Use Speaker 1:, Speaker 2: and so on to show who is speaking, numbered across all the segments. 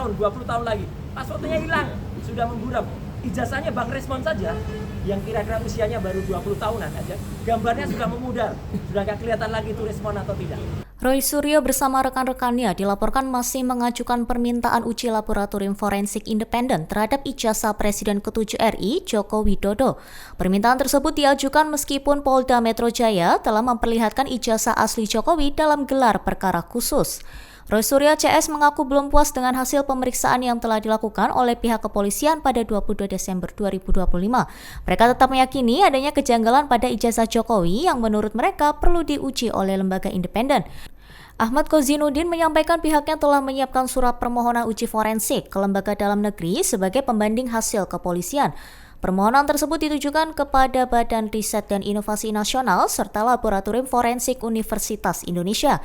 Speaker 1: tahun, 20 tahun lagi. Pas fotonya hilang, sudah memburam. Ijazahnya Bang Respon saja, yang kira-kira usianya baru 20 tahunan aja, gambarnya sudah memudar, sudah nggak kelihatan lagi itu respon atau tidak.
Speaker 2: Roy Suryo bersama rekan-rekannya dilaporkan masih mengajukan permintaan uji laboratorium forensik independen terhadap ijazah Presiden ke-7 RI, Joko Widodo. Permintaan tersebut diajukan meskipun Polda Metro Jaya telah memperlihatkan ijazah asli Jokowi dalam gelar perkara khusus. Roy Suryo CS mengaku belum puas dengan hasil pemeriksaan yang telah dilakukan oleh pihak kepolisian pada 22 Desember 2025. Mereka tetap meyakini adanya kejanggalan pada ijazah Jokowi yang menurut mereka perlu diuji oleh lembaga independen. Ahmad Kozinudin menyampaikan pihaknya telah menyiapkan surat permohonan uji forensik ke lembaga dalam negeri sebagai pembanding hasil kepolisian. Permohonan tersebut ditujukan kepada Badan Riset dan Inovasi Nasional serta Laboratorium Forensik Universitas Indonesia.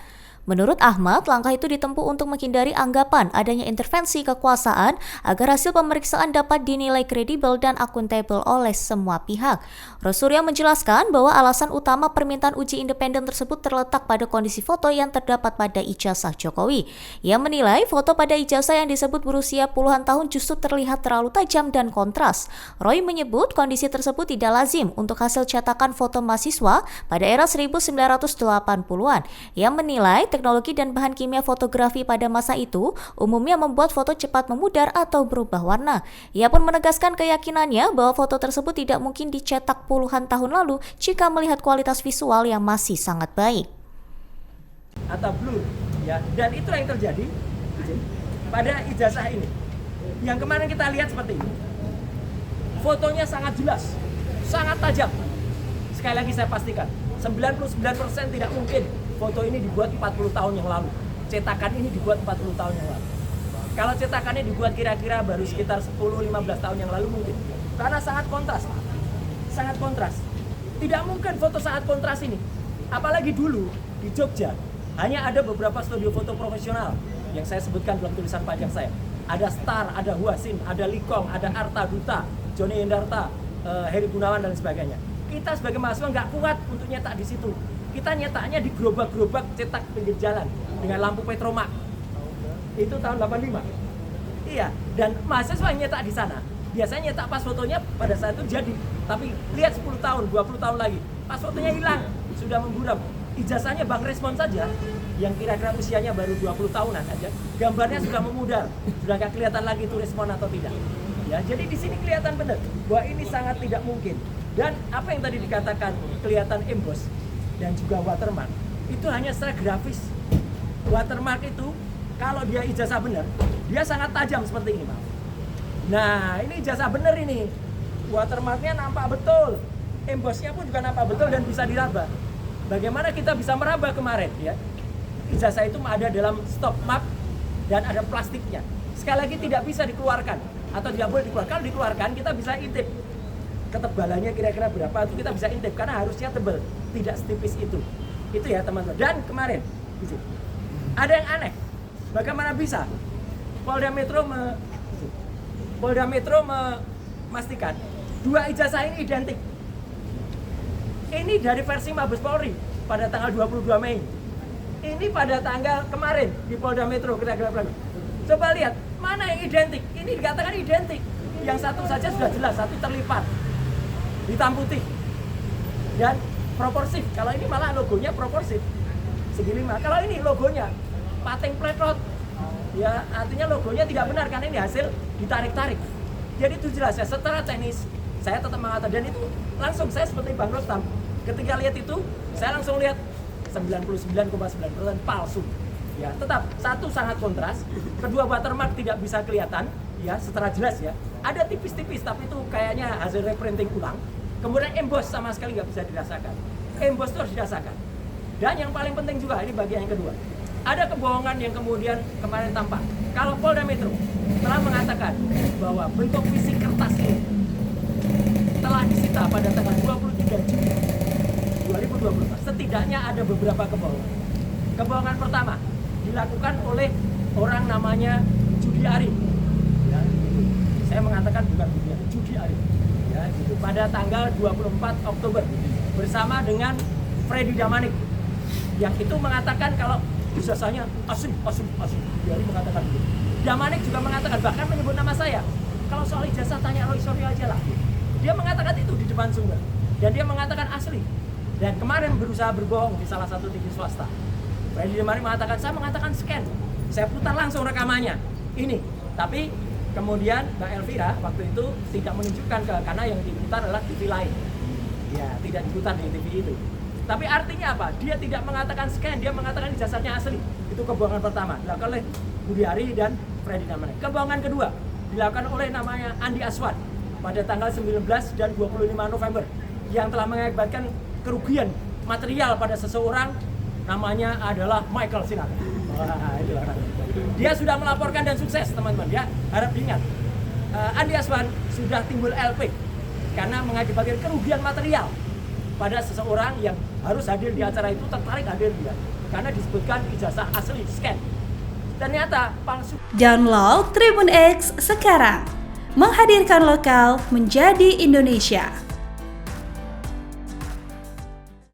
Speaker 2: Menurut Ahmad, langkah itu ditempuh untuk menghindari anggapan adanya intervensi kekuasaan agar hasil pemeriksaan dapat dinilai kredibel dan akuntabel oleh semua pihak. Roy Suryo menjelaskan bahwa alasan utama permintaan uji independen tersebut terletak pada kondisi foto yang terdapat pada ijazah Jokowi. Ia menilai foto pada ijazah yang disebut berusia puluhan tahun justru terlihat terlalu tajam dan kontras. Roy menyebut kondisi tersebut tidak lazim untuk hasil cetakan foto mahasiswa pada era 1980-an. Ia menilai teknologi dan bahan kimia fotografi pada masa itu umumnya membuat foto cepat memudar atau berubah warna. Ia pun menegaskan keyakinannya bahwa foto tersebut tidak mungkin dicetak puluhan tahun lalu jika melihat kualitas visual yang masih sangat baik.
Speaker 1: Atau blur, ya, dan itulah yang terjadi pada ijazah ini. Yang kemarin kita lihat seperti ini. Fotonya sangat jelas, sangat tajam. Sekali lagi saya pastikan, 99% tidak mungkin foto ini dibuat 40 tahun yang lalu. Cetakan ini dibuat 40 tahun yang lalu. Kalau cetakannya dibuat kira-kira baru sekitar 10-15 tahun yang lalu mungkin. Karena sangat kontras. Sangat kontras. Tidak mungkin foto sangat kontras ini. Apalagi dulu di Jogja hanya ada beberapa studio foto profesional yang saya sebutkan dalam tulisan panjang saya. Ada Star, ada Huasin, ada Likong, ada Arta Duta, Joni Hendarta, Heri Gunawan dan sebagainya. Kita sebagai mahasiswa nggak kuat untuk nyetak di situ. Kita nyetaknya di gerobak-gerobak cetak pinggir jalan dengan lampu petromak. Itu tahun 85. Iya, dan mahasiswa yang nyetak di sana biasanya nyetak pas fotonya pada saat itu jadi. Tapi lihat 10 tahun, 20 tahun lagi, pas fotonya hilang, sudah memburam. Ijazahnya Bang Respon saja, yang kira-kira usianya baru 20 tahunan aja, gambarnya sudah memudar, sudah nggak kelihatan lagi itu respon atau tidak. Ya, jadi di sini kelihatan benar bahwa ini sangat tidak mungkin. Dan apa yang tadi dikatakan kelihatan emboss dan juga watermark itu hanya secara grafis. Watermark itu kalau dia ijazah benar, dia sangat tajam seperti ini, Pak. Nah, ini ijazah benar ini. Watermarknya nampak betul, embossnya pun juga nampak betul dan bisa diraba. Bagaimana kita bisa meraba kemarin, ya? Ijazah itu ada dalam stop map dan ada plastiknya. Sekali lagi tidak bisa dikeluarkan atau tidak boleh dikeluarkan. Kalau dikeluarkan kita bisa intip ketebalannya kira-kira berapa itu kita bisa intip karena harusnya tebal, tidak setipis itu ya teman-teman. Dan kemarin ada yang aneh, bagaimana bisa Polda Metro memastikan dua ijazah ini identik. Ini dari versi Mabes Polri pada tanggal 22 Mei. Ini pada tanggal kemarin di Polda Metro kira-kira berapa? Coba lihat mana yang identik. Ini dikatakan identik. Yang satu saja sudah jelas, satu terlipat hitam putih dan proporsif. Kalau ini malah logonya proporsif segi 5. Kalau ini logonya pating pletrot, ya artinya logonya tidak benar karena ini hasil ditarik-tarik. Jadi itu jelas ya, secara teknis saya tetap mengatakan, dan itu langsung saya seperti Bang Rostam ketika lihat itu saya langsung lihat 99,9% palsu. Ya, tetap satu sangat kontras, kedua watermark tidak bisa kelihatan ya secara jelas ya. Ada tipis-tipis tapi itu kayaknya hasil reprinting ulang. Kemudian emboss sama sekali nggak bisa dirasakan. Emboss itu harus dirasakan. Dan yang paling penting juga, ini bagian yang kedua. Ada kebohongan yang kemudian kemarin tampak. Kalau Polda Metro telah mengatakan bahwa bentuk fisik kertas ini telah disita pada tanggal 23 Juni 2024. Setidaknya ada beberapa kebohongan. Kebohongan pertama dilakukan oleh orang namanya Judi Arif. Ya, gitu. Saya mengatakan bukan Judi Arif. Ya, itu pada tanggal 24 Oktober bersama dengan Freddy Damanik yang itu mengatakan kalau ijazahnya asli. Dia mengatakan begitu. Damanik juga mengatakan, bahkan menyebut nama saya. Kalau soal ijazah tanya Roy Suryo aja lah. Dia mengatakan itu di depan sumber. Dan dia mengatakan asli. Dan kemarin berusaha berbohong di salah satu TV swasta. Freddy Damanik mengatakan, saya mengatakan scan. Saya putar langsung rekamannya. Ini. Tapi kemudian Mbak Elvira waktu itu tidak menunjukkan karena yang diputar adalah TV lain. Ya, tidak diputar di TV itu. Tapi artinya apa? Dia tidak mengatakan scan, dia mengatakan ijazahnya asli. Itu kebohongan pertama, dilakukan oleh Budi Ari dan Freddy Damanik. Kebohongan kedua, dilakukan oleh namanya Andi Aswan pada tanggal 19 dan 25 November yang telah mengakibatkan kerugian material pada seseorang, namanya adalah Michael Sinaga. Dia sudah melaporkan dan sukses, teman-teman. Ya, harap diingat. Andi Aswan sudah timbul LP karena mengakibatkan kerugian material pada seseorang yang harus hadir di acara itu, tertarik hadir dia karena disebutkan ijazah asli scan. Ternyata palsu.
Speaker 3: Download Tribun X sekarang, menghadirkan lokal menjadi Indonesia.